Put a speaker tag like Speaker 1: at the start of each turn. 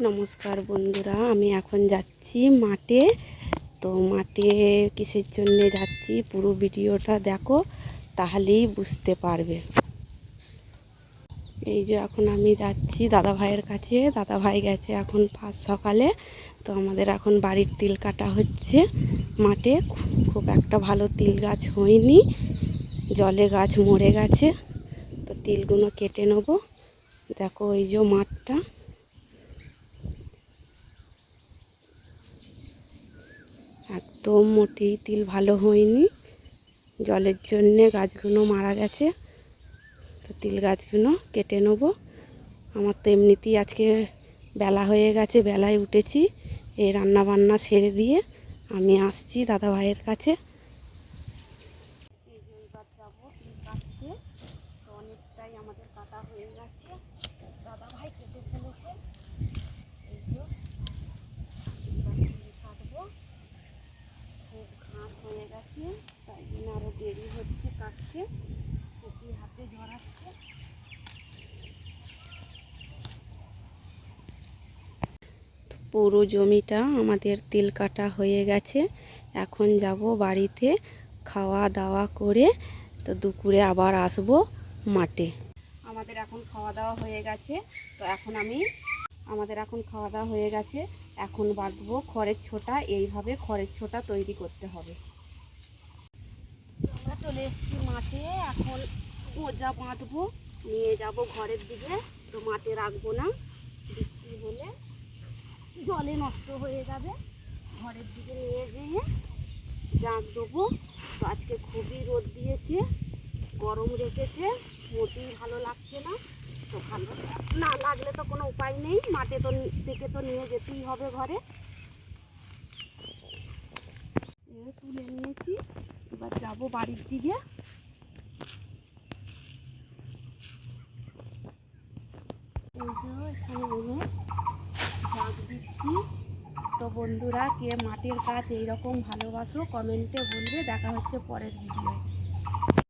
Speaker 1: নমস্কার বন্ধুরা, আমি এখন যাচ্ছি মাঠে। তো মাঠে কিসের জন্য যাচ্ছি পুরো ভিডিওটা দেখো, তাহলেই বুঝতে পারবে। এই যে এখন আমি যাচ্ছি দাদা ভাইয়ের কাছে। দাদা ভাই গেছে এখন ফার্স্ট সকালে। তো আমাদের এখন বাড়ির তিল কাটা হচ্ছে মাঠে। খুব একটা ভালো তিল গাছ হয়নি, জলে গাছ মরে গেছে। তো তিলগুলো কেটে নেবো। দেখো এই যে মাঠটা, একদম মোটেই তিল ভালো হয়নি, জলের জন্যে গাছগুলো মারা গেছে। তো তিল গাছগুলো কেটে নেব। আমার তো এমনিতেই আজকে বেলা হয়ে গেছে, বেলায় উঠেছি। এই রান্না বান্না সেরে দিয়ে আমি আসছি দাদা ভাইয়ের কাছে। এই যে এবার যাবো তিল কাটতে। তো অনেকটাই আমাদের কাটা হয়ে গেছে, দাদা ভাই কেটে ফেলেছে। এই যে তিল কাটবো, খুব ঘাস হয়ে গেছে, তাই জন্য আরও দেরি হচ্ছে কাটতে। খুবই হাতে ঝরাচ্ছে। পুরো জমিটা আমাদের তিল কাটা হয়ে গেছে। এখন যাব বাড়িতে খাওয়া দাওয়া করে। তো দুপুরে আবার আসবো মাঠে। আমাদের এখন খাওয়া দাওয়া হয়ে গেছে। তো এখন আমাদের এখন খাওয়া দাওয়া হয়ে গেছে। এখন বাঁধবো খড়ের ছোটা। এইভাবে খড়ের ছোটা তৈরি করতে হবে। আমরা চলে এসেছি মাঠে। এখন মোজা বাঁধবো, নিয়ে যাব ঘরের দিকে। তো মাঠে রাখবো না, বৃষ্টি হলে জলে নষ্ট হয়ে যাবে। ঘরের দিকে নিয়ে যেয়ে জাঁক দেবো। তো আজকে খুবই রোদ দিয়েছে, গরম রেখেছে, মোটেই ভালো লাগছে না। তো ভালো না লাগলে তো কোনো উপায় নেই, মাঠে তো থেকে তো নিয়ে যেতেই হবে ঘরে। তুলে নিয়েছি, এবার যাব বাড়ির দিকে। এই যে এখানে এনে জাঁক দিচ্ছি। তো বন্ধুরা, কে মাঠের কাজ এইরকম ভালোবাসো কমেন্টে বলবে। দেখা হচ্ছে পরের ভিডিওয়।